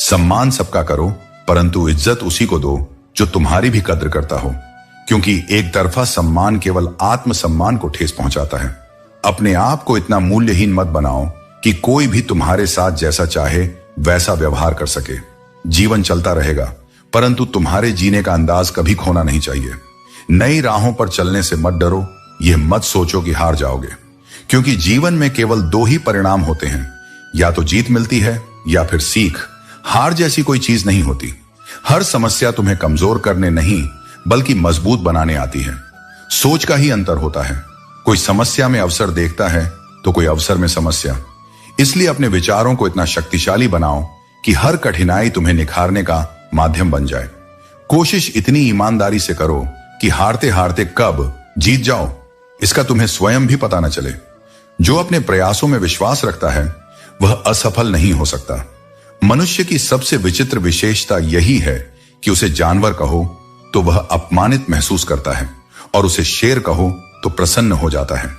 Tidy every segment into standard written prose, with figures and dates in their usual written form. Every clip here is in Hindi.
सम्मान सबका करो, परंतु इज्जत उसी को दो जो तुम्हारी भी कद्र करता हो, क्योंकि एक तरफा सम्मान केवल आत्मसम्मान को ठेस पहुंचाता है। अपने आप को इतना मूल्यहीन मत बनाओ कि कोई भी तुम्हारे साथ जैसा चाहे वैसा व्यवहार कर सके। जीवन चलता रहेगा, परंतु तुम्हारे जीने का अंदाज कभी खोना नहीं चाहिए। नई राहों पर चलने से मत डरो, यह मत सोचो कि हार जाओगे, क्योंकि जीवन में केवल दो ही परिणाम होते हैं, या तो जीत मिलती है या फिर सीख। हार जैसी कोई चीज नहीं होती। हर समस्या तुम्हें कमजोर करने नहीं बल्कि मजबूत बनाने आती है। सोच का ही अंतर होता है। कोई समस्या में अवसर देखता है तो कोई अवसर में समस्या। इसलिए अपने विचारों को इतना शक्तिशाली बनाओ कि हर कठिनाई तुम्हें निखारने का माध्यम बन जाए। कोशिश इतनी ईमानदारी से करो कि हारते हारते कब जीत जाओ इसका तुम्हें स्वयं भी पता न चले। जो अपने प्रयासों में विश्वास रखता है वह असफल नहीं हो सकता। मनुष्य की सबसे विचित्र विशेषता यही है कि उसे जानवर कहो तो वह अपमानित महसूस करता है और उसे शेर कहो तो प्रसन्न हो जाता है।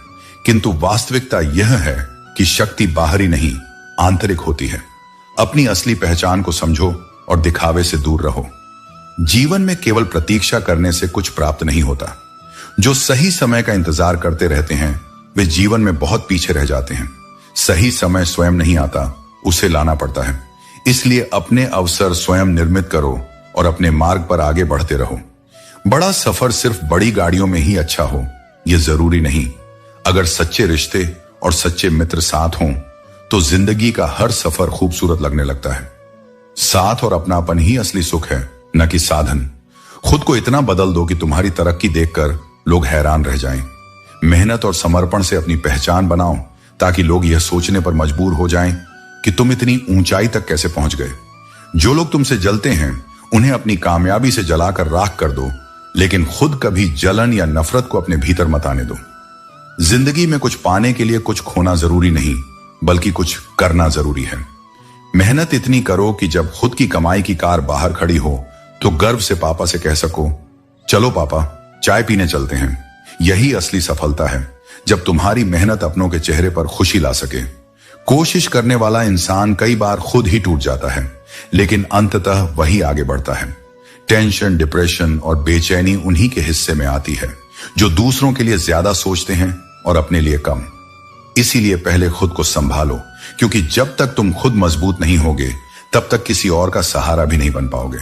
किंतु वास्तविकता यह है कि शक्ति बाहरी नहीं आंतरिक होती है। अपनी असली पहचान को समझो और दिखावे से दूर रहो। जीवन में केवल प्रतीक्षा करने से कुछ प्राप्त नहीं होता। जो सही समय का इंतजार करते रहते हैं वे जीवन में बहुत पीछे रह जाते हैं। सही समय स्वयं नहीं आता, उसे लाना पड़ता है। इसलिए अपने अवसर स्वयं निर्मित करो और अपने मार्ग पर आगे बढ़ते रहो। बड़ा सफर सिर्फ बड़ी गाड़ियों में ही अच्छा हो यह जरूरी नहीं। अगर सच्चे रिश्ते और सच्चे मित्र साथ हों तो जिंदगी का हर सफर खूबसूरत लगने लगता है। साथ और अपनापन ही असली सुख है, न कि साधन। खुद को इतना बदल दो कि तुम्हारी तरक्की देखकर लोग हैरान रह जाएं। मेहनत और समर्पण से अपनी पहचान बनाओ ताकि लोग यह सोचने पर मजबूर हो जाएं कि तुम इतनी ऊंचाई तक कैसे पहुंच गए। जो लोग तुमसे जलते हैं उन्हें अपनी कामयाबी से जलाकर राख कर दो, लेकिन खुद कभी जलन या नफरत को अपने भीतर मत आने दो। जिंदगी में कुछ पाने के लिए कुछ खोना जरूरी नहीं, बल्कि कुछ करना जरूरी है। मेहनत इतनी करो कि जब खुद की कमाई की कार बाहर खड़ी हो तो गर्व से पापा से कह सको, चलो पापा चाय पीने चलते हैं। यही असली सफलता है, जब तुम्हारी मेहनत अपनों के चेहरे पर खुशी ला सके। कोशिश करने वाला इंसान कई बार खुद ही टूट जाता है, लेकिन अंततः वही आगे बढ़ता है। टेंशन, डिप्रेशन और बेचैनी उन्हीं के हिस्से में आती है जो दूसरों के लिए ज्यादा सोचते हैं और अपने लिए कम। इसीलिए पहले खुद को संभालो, क्योंकि जब तक तुम खुद मजबूत नहीं होगे तब तक किसी और का सहारा भी नहीं बन पाओगे।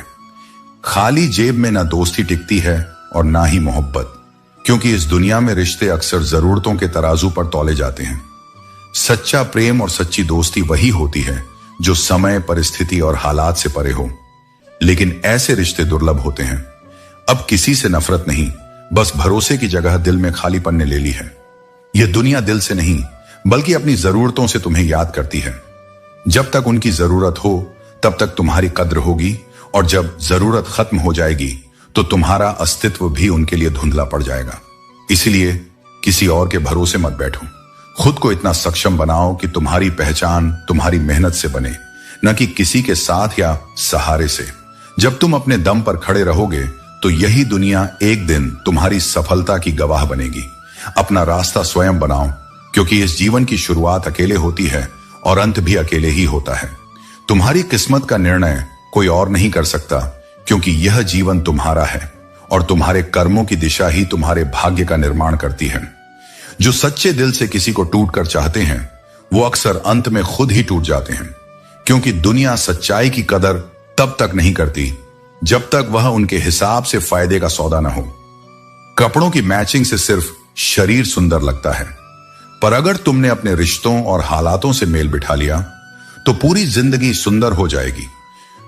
खाली जेब में ना दोस्ती टिकती है और ना ही मोहब्बत, क्योंकि इस दुनिया में रिश्ते अक्सर जरूरतों के तराजू पर तौले जाते हैं। सच्चा प्रेम और सच्ची दोस्ती वही होती है जो समय, परिस्थिति और हालात से परे हो। लेकिन ऐसे रिश्ते दुर्लभ होते हैं। अब किसी से नफरत नहीं, बस भरोसे की जगह दिल में खालीपन ने ले ली है। यह दुनिया दिल से नहीं बल्कि अपनी जरूरतों से तुम्हें याद करती है। जब तक उनकी जरूरत हो तब तक तुम्हारी कद्र होगी, और जब जरूरत खत्म हो जाएगी तो तुम्हारा अस्तित्व भी उनके लिए धुंधला पड़ जाएगा। इसीलिए किसी और के भरोसे मत बैठो। खुद को इतना सक्षम बनाओ कि तुम्हारी पहचान तुम्हारी मेहनत से बने, न कि किसी के साथ या सहारे से। जब तुम अपने दम पर खड़े रहोगे तो यही दुनिया एक दिन तुम्हारी सफलता की गवाह बनेगी। अपना रास्ता स्वयं बनाओ, क्योंकि इस जीवन की शुरुआत अकेले होती है और अंत भी अकेले ही होता है। तुम्हारी किस्मत का निर्णय कोई और नहीं कर सकता, क्योंकि यह जीवन तुम्हारा है और तुम्हारे कर्मों की दिशा ही तुम्हारे भाग्य का निर्माण करती है। जो सच्चे दिल से किसी को टूट कर चाहते हैं वो अक्सर अंत में खुद ही टूट जाते हैं, क्योंकि दुनिया सच्चाई की कदर तब तक नहीं करती जब तक वह उनके हिसाब से फायदे का सौदा न हो। कपड़ों की मैचिंग से सिर्फ शरीर सुंदर लगता है, पर अगर तुमने अपने रिश्तों और हालातों से मेल बिठा लिया तो पूरी जिंदगी सुंदर हो जाएगी।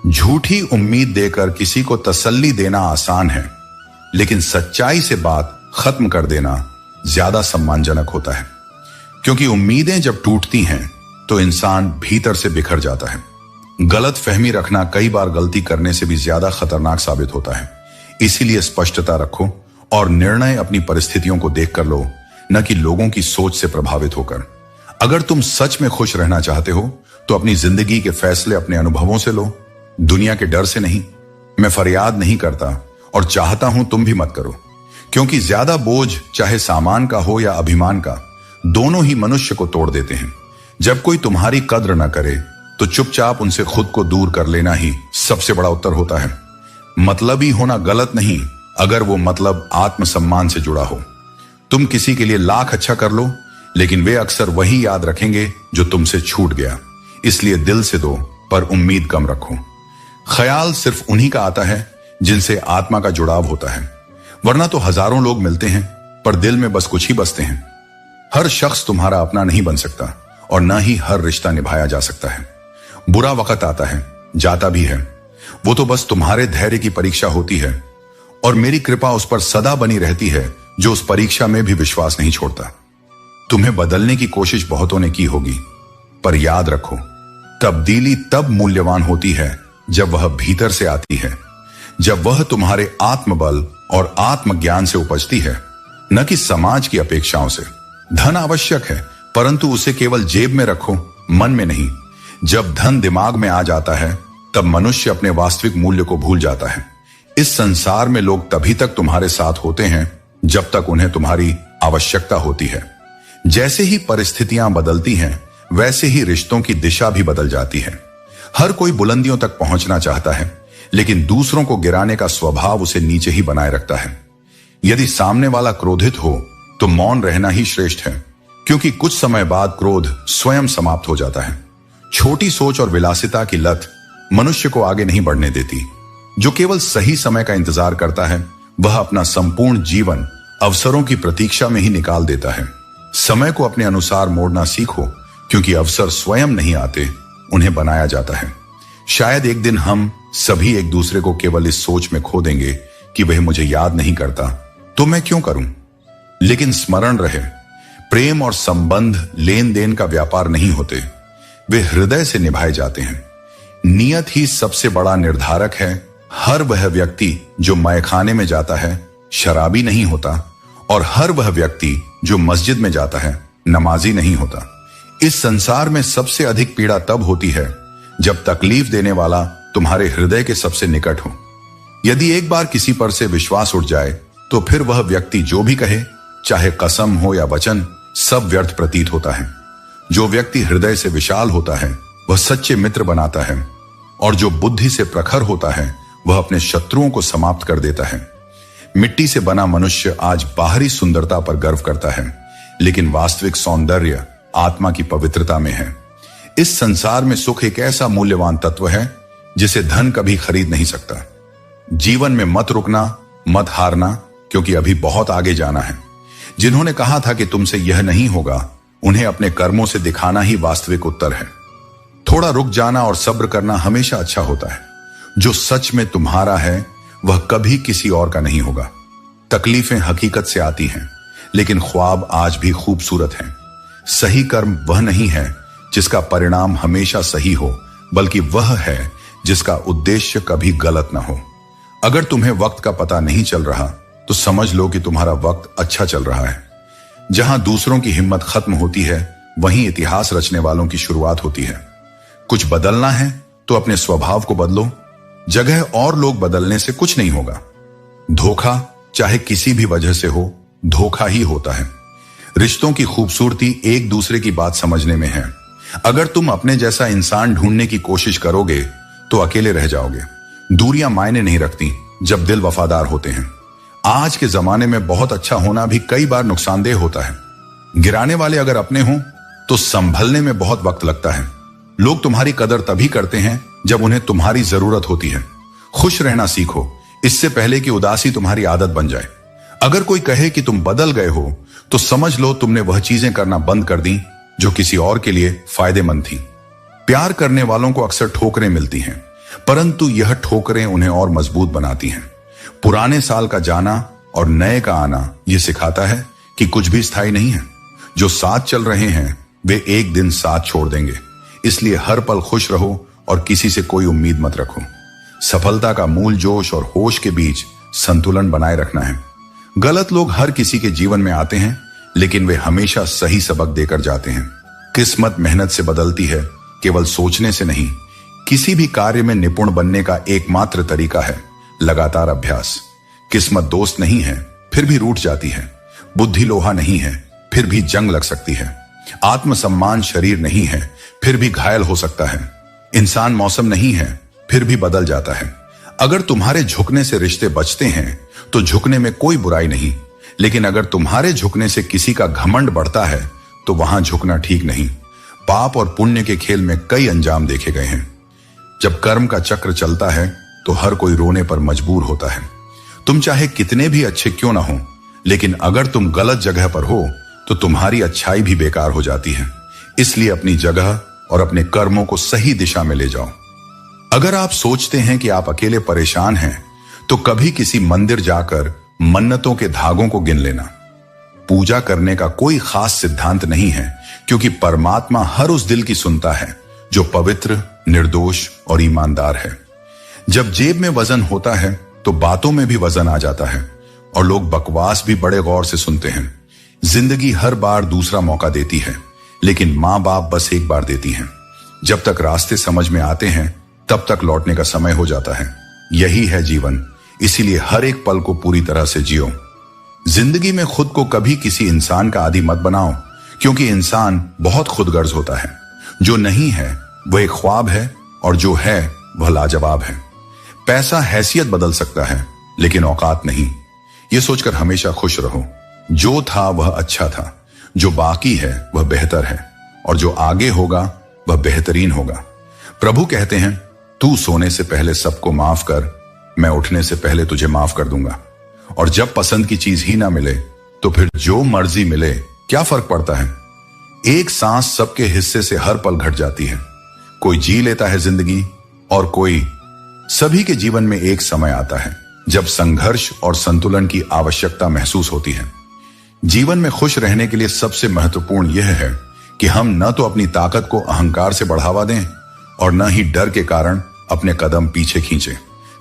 झूठी उम्मीद देकर किसी को तसल्ली देना आसान है, लेकिन सच्चाई से बात खत्म कर देना ज्यादा सम्मानजनक होता है, क्योंकि उम्मीदें जब टूटती हैं तो इंसान भीतर से बिखर जाता है। गलत फहमी रखना कई बार गलती करने से भी ज्यादा खतरनाक साबित होता है। इसीलिए स्पष्टता रखो और निर्णय अपनी परिस्थितियों को देखकर लो, न कि लोगों की सोच से प्रभावित होकर। अगर तुम सच में खुश रहना चाहते हो तो अपनी जिंदगी के फैसले अपने अनुभवों से लो, दुनिया के डर से नहीं। मैं फरियाद नहीं करता और चाहता हूं तुम भी मत करो, क्योंकि ज्यादा बोझ चाहे सामान का हो या अभिमान का, दोनों ही मनुष्य को तोड़ देते हैं। जब कोई तुम्हारी कद्र न करे तो चुपचाप उनसे खुद को दूर कर लेना ही सबसे बड़ा उत्तर होता है। मतलबी होना गलत नहीं, अगर वो मतलब आत्मसम्मान से जुड़ा हो। तुम किसी के लिए लाख अच्छा कर लो, लेकिन वे अक्सर वही याद रखेंगे जो तुमसे छूट गया। इसलिए दिल से दो, पर उम्मीद कम रखो। ख्याल सिर्फ उन्हीं का आता है जिनसे आत्मा का जुड़ाव होता है, वरना तो हजारों लोग मिलते हैं पर दिल में बस कुछ ही बसते हैं। हर शख्स तुम्हारा अपना नहीं बन सकता और न ही हर रिश्ता निभाया जा सकता है। बुरा वक्त आता है, जाता भी है, वो तो बस तुम्हारे धैर्य की परीक्षा होती है, और मेरी कृपा उस पर सदा बनी रहती है जो उस परीक्षा में भी विश्वास नहीं छोड़ता। तुम्हें बदलने की कोशिश बहुतों ने की होगी, पर याद रखो, तब्दीली तब मूल्यवान होती है जब वह भीतर से आती है, जब वह तुम्हारे आत्मबल और आत्मज्ञान से उपजती है, न कि समाज की अपेक्षाओं से। धन आवश्यक है, परंतु उसे केवल जेब में रखो, मन में नहीं। जब धन दिमाग में आ जाता है, तब मनुष्य अपने वास्तविक मूल्य को भूल जाता है। इस संसार में लोग तभी तक तुम्हारे साथ होते हैं जब तक उन्हें तुम्हारी आवश्यकता होती है। जैसे ही परिस्थितियां बदलती हैं, वैसे ही रिश्तों की दिशा भी बदल जाती है। हर कोई बुलंदियों तक पहुंचना चाहता है, लेकिन दूसरों को गिराने का स्वभाव उसे नीचे ही बनाए रखता है। यदि सामने वाला क्रोधित हो तो मौन रहना ही श्रेष्ठ है, क्योंकि कुछ समय बाद क्रोध स्वयं समाप्त हो जाता है। छोटी सोच और विलासिता की लत मनुष्य को आगे नहीं बढ़ने देती। जो केवल सही समय का इंतजार करता है, वह अपना संपूर्ण जीवन अवसरों की प्रतीक्षा में ही निकाल देता है। समय को अपने अनुसार मोड़ना सीखो, क्योंकि अवसर स्वयं नहीं आते, उन्हें बनाया जाता है। शायद एक दिन हम सभी एक दूसरे को केवल इस सोच में खो देंगे कि वह मुझे याद नहीं करता तो मैं क्यों करूं। लेकिन स्मरण रहे, प्रेम और संबंध लेन देन का व्यापार नहीं होते, वे हृदय से निभाए जाते हैं। नियत ही सबसे बड़ा निर्धारक है। हर वह व्यक्ति जो मैखाने में जाता है शराबी नहीं होता, और हर वह व्यक्ति जो मस्जिद में जाता है नमाजी नहीं होता। इस संसार में सबसे अधिक पीड़ा तब होती है जब तकलीफ देने वाला तुम्हारे हृदय के सबसे निकट हो। यदि एक बार किसी पर से विश्वास उठ जाए, तो फिर वह व्यक्ति जो भी कहे, चाहे कसम हो या वचन, सब व्यर्थ प्रतीत होता है। जो व्यक्ति हृदय से विशाल होता है, वह सच्चे मित्र बनाता है, और जो बुद्धि से प्रखर होता है, वह अपने शत्रुओं को समाप्त कर देता है। मिट्टी से बना मनुष्य आज बाहरी सुंदरता पर गर्व करता है, लेकिन वास्तविक सौंदर्य आत्मा की पवित्रता में है। इस संसार में सुख एक ऐसा मूल्यवान तत्व है जिसे धन कभी खरीद नहीं सकता। जीवन में मत रुकना, मत हारना, क्योंकि अभी बहुत आगे जाना है। जिन्होंने कहा था कि तुमसे यह नहीं होगा, उन्हें अपने कर्मों से दिखाना ही वास्तविक उत्तर है। थोड़ा रुक जाना और सब्र करना हमेशा अच्छा होता है। जो सच में तुम्हारा है, वह कभी किसी और का नहीं होगा। तकलीफें हकीकत से आती हैं, लेकिन ख्वाब आज भी खूबसूरत हैं। सही कर्म वह नहीं है जिसका परिणाम हमेशा सही हो, बल्कि वह है जिसका उद्देश्य कभी गलत ना हो। अगर तुम्हें वक्त का पता नहीं चल रहा, तो समझ लो कि तुम्हारा वक्त अच्छा चल रहा है। जहां दूसरों की हिम्मत खत्म होती है, वहीं इतिहास रचने वालों की शुरुआत होती है। कुछ बदलना है तो अपने स्वभाव को बदलो। जगह और लोग बदलने से कुछ नहीं होगा। धोखा चाहे किसी भी वजह से हो, धोखा ही होता है। रिश्तों की खूबसूरती एक दूसरे की बात समझने में है। अगर तुम अपने जैसा इंसान ढूंढने की कोशिश करोगे तो अकेले रह जाओगे। दूरियां मायने नहीं रखती जब दिल वफादार होते हैं। आज के जमाने में बहुत अच्छा होना भी कई बार नुकसानदेह होता है। गिराने वाले अगर अपने हों तो संभलने में बहुत वक्त लगता है। लोग तुम्हारी कदर तभी करते हैं जब उन्हें तुम्हारी जरूरत होती है। खुश रहना सीखो, इससे पहले कि उदासी तुम्हारी आदत बन जाए। अगर कोई कहे कि तुम बदल गए हो, तो समझ लो तुमने वह चीजें करना बंद कर दी जो किसी और के लिए फायदेमंद थी। प्यार करने वालों को अक्सर ठोकरें मिलती हैं, परंतु यह ठोकरें उन्हें और मजबूत बनाती हैं। पुराने साल का जाना और नए का आना यह सिखाता है कि कुछ भी स्थायी नहीं है। जो साथ चल रहे हैं वे एक दिन साथ छोड़ देंगे। इसलिए हर पल खुश रहो और किसी से कोई उम्मीद मत रखो। सफलता का मूल जोश और होश के बीच संतुलन बनाए रखना है। गलत लोग हर किसी के जीवन में आते हैं, लेकिन वे हमेशा सही सबक देकर जाते हैं। किस्मत मेहनत से बदलती है, केवल सोचने से नहीं। किसी भी कार्य में निपुण बनने का एकमात्र तरीका है लगातार अभ्यास। किस्मत दोस्त नहीं है, फिर भी रूठ जाती है। बुद्धि लोहा नहीं है, फिर भी जंग लग सकती है। आत्मसम्मान शरीर नहीं है, फिर भी घायल हो सकता है। इंसान मौसम नहीं है, फिर भी बदल जाता है। अगर तुम्हारे झुकने से रिश्ते बचते हैं तो झुकने में कोई बुराई नहीं, लेकिन अगर तुम्हारे झुकने से किसी का घमंड बढ़ता है तो वहां झुकना ठीक नहीं। पाप और पुण्य के खेल में कई अंजाम देखे गए हैं। जब कर्म का चक्र चलता है तो हर कोई रोने पर मजबूर होता है। तुम चाहे कितने भी अच्छे क्यों ना हो, लेकिन अगर तुम गलत जगह पर हो तो तुम्हारी अच्छाई भी बेकार हो जाती है। इसलिए अपनी जगह और अपने कर्मों को सही दिशा में ले जाओ। अगर आप सोचते हैं कि आप अकेले परेशान हैं तो कभी किसी मंदिर जाकर मन्नतों के धागों को गिन लेना। पूजा करने का कोई खास सिद्धांत नहीं है, क्योंकि परमात्मा हर उस दिल की सुनता है जो पवित्र, निर्दोष और ईमानदार है। जब जेब में वजन होता है तो बातों में भी वजन आ जाता है और लोग बकवास भी बड़े गौर से सुनते हैं। जिंदगी हर बार दूसरा मौका देती है, लेकिन मां बाप बस एक बार देती हैं। जब तक रास्ते समझ में आते हैं तब तक लौटने का समय हो जाता है। यही है जीवन, इसीलिए हर एक पल को पूरी तरह से जियो। जिंदगी में खुद को कभी किसी इंसान का आदी मत बनाओ, क्योंकि इंसान बहुत खुदगर्ज होता है। जो नहीं है वह एक ख्वाब है और जो है वह लाजवाब है। पैसा हैसियत बदल सकता है, लेकिन औकात नहीं। यह सोचकर हमेशा खुश रहो, जो था वह अच्छा था, जो बाकी है वह बेहतर है, और जो आगे होगा वह बेहतरीन होगा। प्रभु कहते हैं, तू सोने से पहले सबको माफ कर, मैं उठने से पहले तुझे माफ कर दूंगा। और जब पसंद की चीज ही ना मिले तो फिर जो मर्जी मिले, क्या फर्क पड़ता है। एक सांस सबके हिस्से से हर पल घट जाती है। कोई जी लेता है जिंदगी और कोई। सभी के जीवन में एक समय आता है जब संघर्ष और संतुलन की आवश्यकता महसूस होती है। जीवन में खुश रहने के लिए सबसे महत्वपूर्ण यह है कि हम न तो अपनी ताकत को अहंकार से बढ़ावा दें और न ही डर के कारण अपने कदम पीछे खींचें।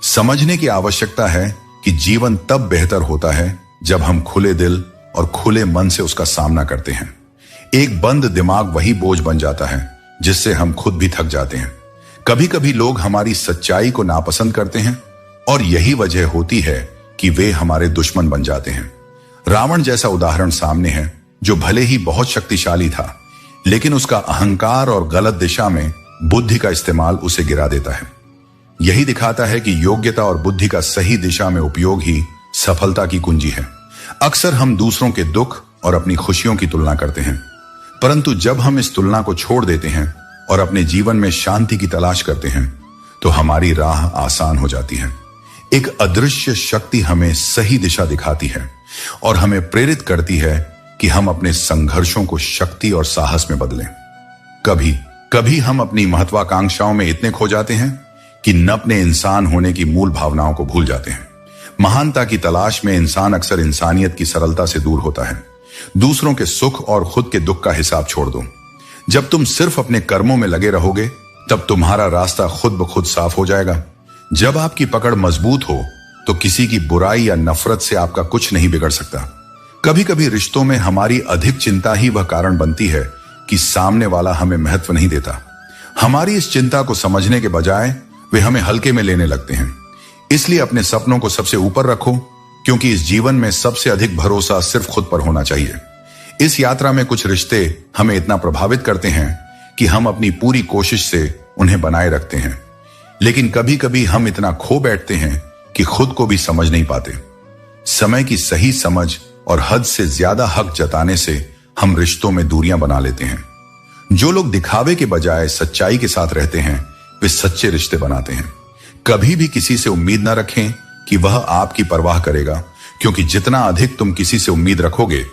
समझने की आवश्यकता है कि जीवन तब बेहतर होता है जब हम खुले दिल और खुले मन से उसका सामना करते हैं। एक बंद दिमाग वही बोझ बन जाता है जिससे हम खुद भी थक जाते हैं। कभी कभी लोग हमारी सच्चाई को नापसंद करते हैं और यही वजह होती है कि वे हमारे दुश्मन बन जाते हैं। रावण जैसा उदाहरण सामने है, जो भले ही बहुत शक्तिशाली था, लेकिन उसका अहंकार और गलत दिशा में बुद्धि का इस्तेमाल उसे गिरा देता है। यही दिखाता है कि योग्यता और बुद्धि का सही दिशा में उपयोग ही सफलता की कुंजी है। अक्सर हम दूसरों के दुख और अपनी खुशियों की तुलना करते हैं, परंतु जब हम इस तुलना को छोड़ देते हैं और अपने जीवन में शांति की तलाश करते हैं तो हमारी राह आसान हो जाती है। एक अदृश्य शक्ति हमें सही दिशा दिखाती है और हमें प्रेरित करती है कि हम अपने संघर्षों को शक्ति और साहस में बदलें। कभी कभी हम अपनी महत्वाकांक्षाओं में इतने खो जाते हैं कि न अपने इंसान होने की मूल भावनाओं को भूल जाते हैं। महानता की तलाश में इंसान अक्सर इंसानियत की सरलता से दूर होता है। दूसरों के सुख और खुद के दुख का हिसाब छोड़ दो। जब तुम सिर्फ अपने कर्मों में लगे रहोगे तब तुम्हारा रास्ता खुद ब खुद साफ हो जाएगा। जब आपकी पकड़ मजबूत हो तो किसी की बुराई या नफरत से आपका कुछ नहीं बिगड़ सकता। कभी कभी रिश्तों में हमारी अधिक चिंता ही वह कारण बनती है कि सामने वाला हमें महत्व नहीं देता। हमारी इस चिंता को समझने के बजाय वे हमें हल्के में लेने लगते हैं। इसलिए अपने सपनों को सबसे ऊपर रखो, क्योंकि इस जीवन में सबसे अधिक भरोसा सिर्फ खुद पर होना चाहिए। इस यात्रा में कुछ रिश्ते हमें इतना प्रभावित करते हैं कि हम अपनी पूरी कोशिश से उन्हें बनाए रखते हैं, लेकिन कभी कभी हम इतना खो बैठते हैं कि खुद को भी समझ नहीं पाते। समय की सही समझ और हद से ज्यादा हक जताने से हम रिश्तों में दूरियां बना लेते हैं। जो लोग दिखावे के बजाय सच्चाई के साथ रहते हैं वे सच्चे रिश्ते बनाते हैं। कभी भी किसी से उम्मीद ना रखें कि वह आपकी परवाह करेगा, क्योंकि जितना अधिक तुम किसी से उम्मीद रखोगे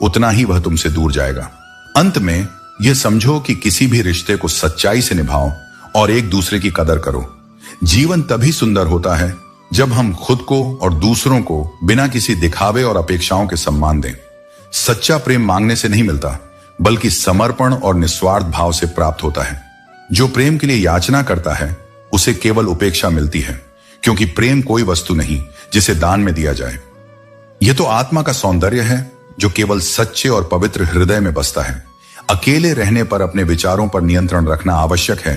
उतना ही वह तुमसे दूर जाएगा। अंत में यह समझो कि किसी भी रिश्ते को सच्चाई से निभाओ और एक दूसरे की कदर करो। जीवन तभी सुंदर होता है जब हम खुद को और दूसरों को बिना किसी दिखावे और अपेक्षाओं के सम्मान दें। सच्चा प्रेम मांगने से नहीं मिलता, बल्कि समर्पण और निस्वार्थ भाव से प्राप्त होता है। जो प्रेम के लिए याचना करता है उसे केवल उपेक्षा मिलती है, क्योंकि प्रेम कोई वस्तु नहीं जिसे दान में दिया जाए। यह तो आत्मा का सौंदर्य है जो केवल सच्चे और पवित्र हृदय में बसता है। अकेले रहने पर अपने विचारों पर नियंत्रण रखना आवश्यक है,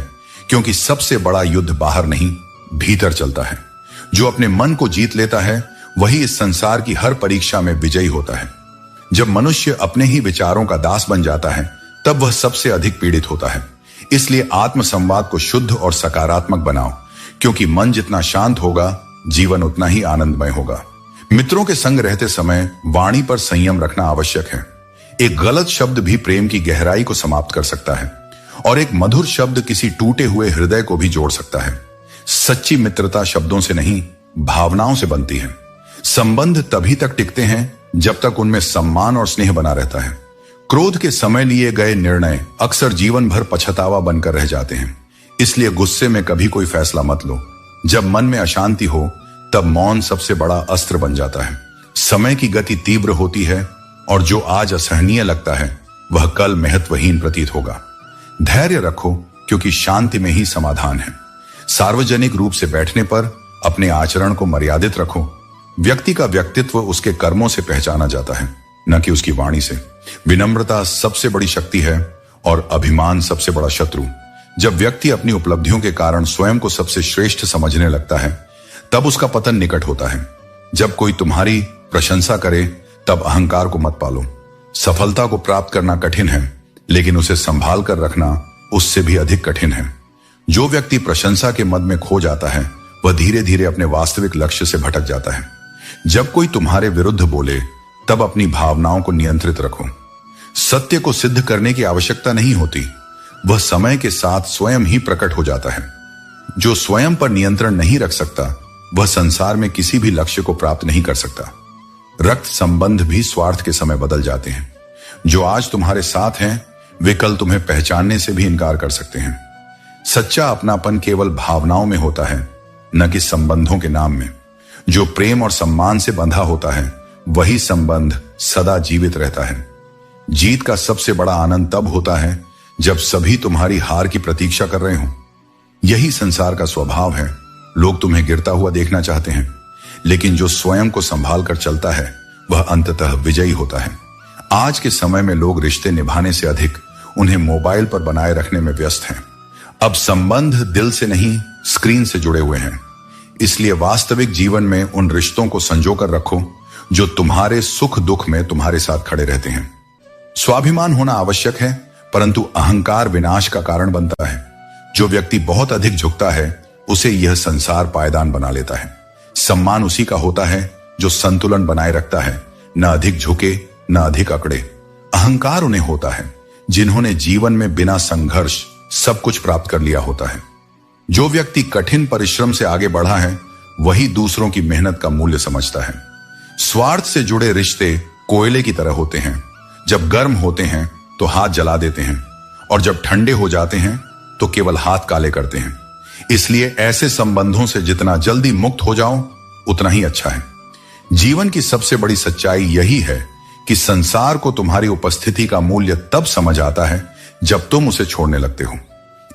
क्योंकि सबसे बड़ा युद्ध बाहर नहीं भीतर चलता है। जो अपने मन को जीत लेता है वही इस संसार की हर परीक्षा में विजयी होता है। जब मनुष्य अपने ही विचारों का दास बन जाता है तब वह सबसे अधिक पीड़ित होता है। इसलिए आत्म संवाद को शुद्ध और सकारात्मक बनाओ, क्योंकि मन जितना शांत होगा जीवन उतना ही आनंदमय होगा। मित्रों के संग रहते समय वाणी पर संयम रखना आवश्यक है। एक गलत शब्द भी प्रेम की गहराई को समाप्त कर सकता है और एक मधुर शब्द किसी टूटे हुए हृदय को भी जोड़ सकता है। सच्ची मित्रता शब्दों से नहीं, भावनाओं से बनती है। संबंध तभी तक टिकते हैं जब तक उनमें सम्मान और स्नेह बना रहता है। क्रोध के समय लिए गए निर्णय अक्सर जीवन भर पछतावा बनकर रह जाते हैं। इसलिए गुस्से में कभी कोई फैसला मत लो। जब मन में अशांति हो तब मौन सबसे बड़ा अस्त्र बन जाता है। समय की गति तीव्र होती है और जो आज असहनीय लगता है वह कल महत्वहीन प्रतीत होगा। धैर्य रखो, क्योंकि शांति में ही समाधान है। सार्वजनिक रूप से बैठने पर अपने आचरण को मर्यादित रखो। व्यक्ति का व्यक्तित्व उसके कर्मों से पहचाना जाता है, न कि उसकी वाणी से। विनम्रता सबसे बड़ी शक्ति है और अभिमान सबसे बड़ा शत्रु। जब व्यक्ति अपनी उपलब्धियों के कारण स्वयं को सबसे श्रेष्ठ समझने लगता है तब उसका पतन निकट होता है। जब कोई तुम्हारी प्रशंसा करे तब अहंकार को मत पालो। सफलता को प्राप्त करना कठिन है, लेकिन उसे संभाल कर रखना उससे भी अधिक कठिन है। जो व्यक्ति प्रशंसा के मद में खो जाता है वह धीरे धीरे अपने वास्तविक लक्ष्य से भटक जाता है। जब कोई तुम्हारे विरुद्ध बोले तब अपनी भावनाओं को नियंत्रित रखो। सत्य को सिद्ध करने की आवश्यकता नहीं होती, वह समय के साथ स्वयं ही प्रकट हो जाता है। जो स्वयं पर नियंत्रण नहीं रख सकता वह संसार में किसी भी लक्ष्य को प्राप्त नहीं कर सकता। रक्त संबंध भी स्वार्थ के समय बदल जाते हैं। जो आज तुम्हारे साथ हैं वे कल तुम्हें पहचानने से भी इनकार कर सकते हैं। सच्चा अपनापन केवल भावनाओं में होता है, न कि संबंधों के नाम में। जो प्रेम और सम्मान से बंधा होता है वही संबंध सदा जीवित रहता है। जीत का सबसे बड़ा आनंद तब होता है जब सभी तुम्हारी हार की प्रतीक्षा कर रहे हो। यही संसार का स्वभाव है। लोग तुम्हें गिरता हुआ देखना चाहते हैं, लेकिन जो स्वयं को संभाल कर चलता है वह अंततः विजयी होता है। आज के समय में लोग रिश्ते निभाने से अधिक उन्हें मोबाइल पर बनाए रखने में व्यस्त हैं। अब संबंध दिल से नहीं, स्क्रीन से जुड़े हुए हैं। इसलिए वास्तविक जीवन में उन रिश्तों को संजो कर रखो जो तुम्हारे सुख दुख में तुम्हारे साथ खड़े रहते हैं। स्वाभिमान होना आवश्यक है, परंतु अहंकार विनाश का कारण बनता है। जो व्यक्ति बहुत अधिक झुकता है उसे यह संसार पायदान बना लेता है। सम्मान उसी का होता है जो संतुलन बनाए रखता है, न अधिक झुके न अधिक अकड़े। अहंकार उन्हें होता है जिन्होंने जीवन में बिना संघर्ष सब कुछ प्राप्त कर लिया होता है। जो व्यक्ति कठिन परिश्रम से आगे बढ़ा है वही दूसरों की मेहनत का मूल्य समझता है। स्वार्थ से जुड़े रिश्ते कोयले की तरह होते हैं। जब गर्म होते हैं तो हाथ जला देते हैं और जब ठंडे हो जाते हैं तो केवल हाथ काले करते हैं। इसलिए ऐसे संबंधों से जितना जल्दी मुक्त हो जाओ उतना ही अच्छा है। जीवन की सबसे बड़ी सच्चाई यही है कि संसार को तुम्हारी उपस्थिति का मूल्य तब समझ आता है जब तुम उसे छोड़ने लगते हो।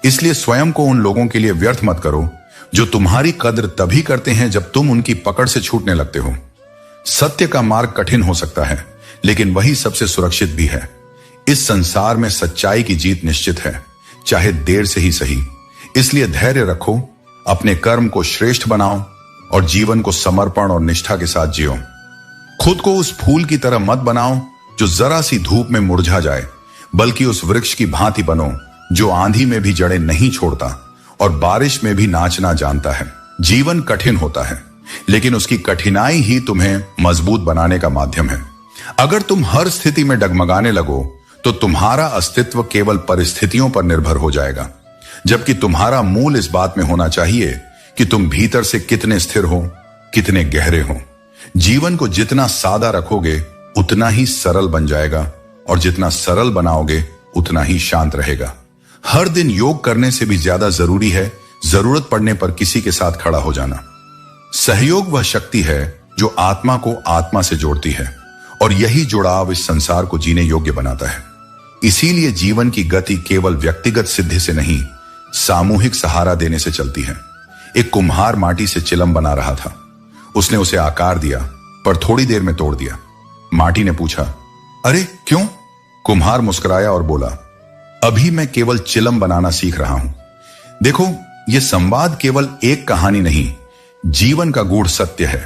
इसलिए स्वयं को उन लोगों के लिए व्यर्थ मत करो जो तुम्हारी कद्र तभी करते हैं जब तुम उनकी पकड़ से छूटने लगते हो। सत्य का मार्ग कठिन हो सकता है, लेकिन वही सबसे सुरक्षित भी है। इस संसार में सच्चाई की जीत निश्चित है, चाहे देर से ही सही। इसलिए धैर्य रखो, अपने कर्म को श्रेष्ठ बनाओ और जीवन को समर्पण और निष्ठा के साथ जियो। खुद को उस फूल की तरह मत बनाओ जो जरा सी धूप में मुरझा जाए, बल्कि उस वृक्ष की भांति बनो जो आंधी में भी जड़ें नहीं छोड़ता और बारिश में भी नाचना जानता है। जीवन कठिन होता है, लेकिन उसकी कठिनाई ही तुम्हें मजबूत बनाने का माध्यम है। अगर तुम हर स्थिति में डगमगाने लगो तो तुम्हारा अस्तित्व केवल परिस्थितियों पर निर्भर हो जाएगा, जबकि तुम्हारा मूल इस बात में होना चाहिए कि तुम भीतर से कितने स्थिर हो, कितने गहरे हो। जीवन को जितना सादा रखोगे उतना ही सरल बन जाएगा और जितना सरल बनाओगे उतना ही शांत रहेगा। हर दिन योग करने से भी ज्यादा जरूरी है जरूरत पड़ने पर किसी के साथ खड़ा हो जाना। सहयोग वह शक्ति है जो आत्मा को आत्मा से जोड़ती है और यही जुड़ाव इस संसार को जीने योग्य बनाता है। इसीलिए जीवन की गति केवल व्यक्तिगत सिद्धि से नहीं, सामूहिक सहारा देने से चलती है। एक कुम्हार माटी से चिलम बना रहा था। उसने उसे आकार दिया पर थोड़ी देर में तोड़ दिया। माटी ने पूछा, अरे क्यों? कुम्हार मुस्कुराया और बोला, अभी मैं केवल चिलम बनाना सीख रहा हूं। देखो, यह संवाद केवल एक कहानी नहीं, जीवन का गूढ़ सत्य है।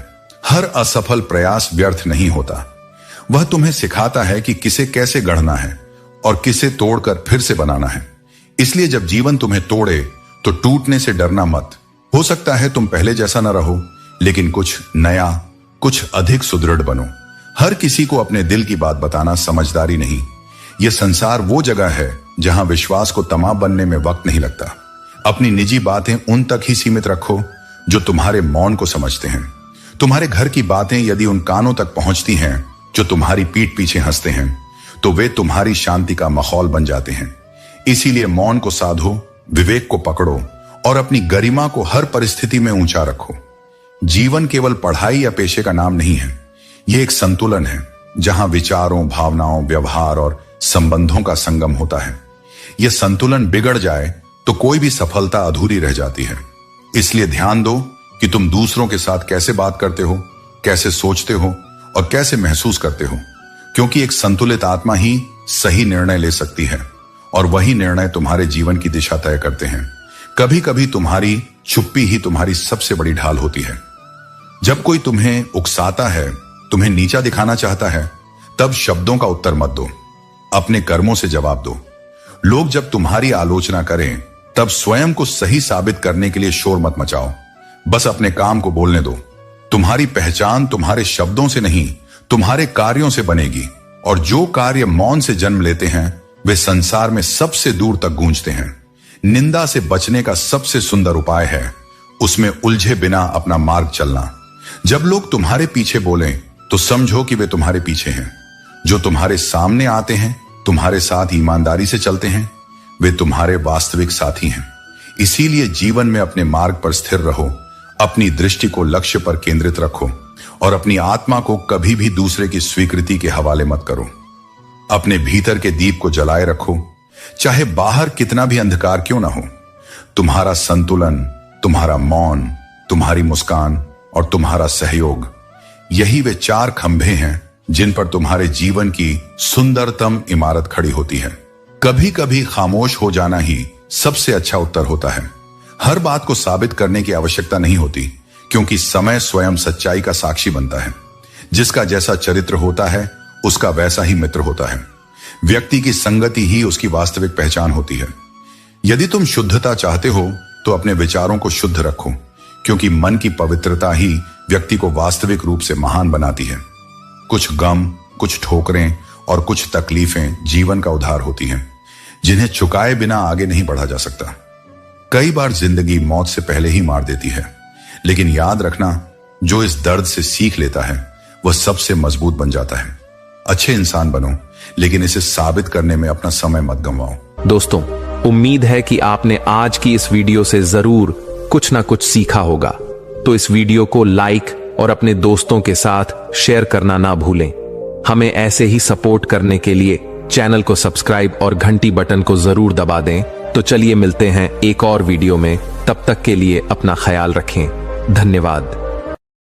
हर असफल प्रयास व्यर्थ नहीं होता। वह तुम्हें सिखाता है कि किसे कैसे गढ़ना है और किसे तोड़कर फिर से बनाना है। इसलिए जब जीवन तुम्हें तोड़े तो टूटने से डरना मत। हो सकता है तुम पहले जैसा न रहो, लेकिन कुछ नया, कुछ अधिक सुदृढ़ बनो। हर किसी को अपने दिल की बात बताना समझदारी नहीं। यह संसार वो जगह है जहां विश्वास को तमाम बनने में वक्त नहीं लगता। अपनी निजी बातें उन तक ही सीमित रखो जो तुम्हारे मौन को समझते हैं। तुम्हारे घर की बातें यदि उन कानों तक पहुंचती हैं जो तुम्हारी पीठ पीछे हंसते हैं, तो वे तुम्हारी शांति का माहौल बन जाते हैं। इसीलिए मौन को साधो, विवेक को पकड़ो और अपनी गरिमा को हर परिस्थिति में ऊंचा रखो। जीवन केवल पढ़ाई या पेशे का नाम नहीं है। यह एक संतुलन है जहां विचारों, भावनाओं, व्यवहार और संबंधों का संगम होता है। यह संतुलन बिगड़ जाए तो कोई भी सफलता अधूरी रह जाती है। इसलिए ध्यान दो कि तुम दूसरों के साथ कैसे बात करते हो, कैसे सोचते हो और कैसे महसूस करते हो, क्योंकि एक संतुलित आत्मा ही सही निर्णय ले सकती है और वही निर्णय तुम्हारे जीवन की दिशा तय करते हैं। कभी कभी तुम्हारी चुप्पी ही तुम्हारी सबसे बड़ी ढाल होती है। जब कोई तुम्हें उकसाता है, तुम्हें नीचा दिखाना चाहता है, तब शब्दों का उत्तर मत दो, अपने कर्मों से जवाब दो। लोग जब तुम्हारी आलोचना करें, तब स्वयं को सही साबित करने के लिए शोर मत मचाओ, बस अपने काम को बोलने दो। तुम्हारी पहचान तुम्हारे शब्दों से नहीं, तुम्हारे कार्यों से बनेगी, और जो कार्य मौन से जन्म लेते हैं वे संसार में सबसे दूर तक गूंजते हैं। निंदा से बचने का सबसे सुंदर उपाय है उसमें उलझे बिना अपना मार्ग चलना। जब लोग तुम्हारे पीछे बोलें तो समझो कि वे तुम्हारे पीछे हैं। जो तुम्हारे सामने आते हैं, तुम्हारे साथ ईमानदारी से चलते हैं, वे तुम्हारे वास्तविक साथी हैं। इसीलिए जीवन में अपने मार्ग पर स्थिर रहो, अपनी दृष्टि को लक्ष्य पर केंद्रित रखो और अपनी आत्मा को कभी भी दूसरे की स्वीकृति के हवाले मत करो। अपने भीतर के दीप को जलाए रखो, चाहे बाहर कितना भी अंधकार क्यों ना हो। तुम्हारा संतुलन, तुम्हारा मौन, तुम्हारी मुस्कान और तुम्हारा सहयोग, यही वे चार खंभे हैं जिन पर तुम्हारे जीवन की सुंदरतम इमारत खड़ी होती है। कभी कभी खामोश हो जाना ही सबसे अच्छा उत्तर होता है। हर बात को साबित करने की आवश्यकता नहीं होती, क्योंकि समय स्वयं सच्चाई का साक्षी बनता है। जिसका जैसा चरित्र होता है उसका वैसा ही मित्र होता है। व्यक्ति की संगति ही उसकी वास्तविक पहचान होती है। यदि तुम शुद्धता चाहते हो तो अपने विचारों को शुद्ध रखो, क्योंकि मन की पवित्रता ही व्यक्ति को वास्तविक रूप से महान बनाती है। कुछ गम, कुछ ठोकरें और कुछ तकलीफें जीवन का उधार होती हैं, जिन्हें चुकाए बिना आगे नहीं बढ़ा जा सकता। कई बार जिंदगी मौत से पहले ही मार देती है, लेकिन याद रखना, जो इस दर्द से सीख लेता है वह सबसे मजबूत बन जाता है। अच्छे इंसान बनो, लेकिन इसे साबित करने में अपना समय मत गंवाओ। दोस्तों, उम्मीद है कि आपने आज की इस वीडियो से जरूर कुछ ना कुछ सीखा होगा। तो इस वीडियो को लाइक और अपने दोस्तों के साथ शेयर करना ना भूलें। हमें ऐसे ही सपोर्ट करने के लिए चैनल को सब्सक्राइब और घंटी बटन को जरूर दबा दें। तो चलिए मिलते हैं एक और वीडियो में। तब तक के लिए अपना ख्याल रखें। धन्यवाद।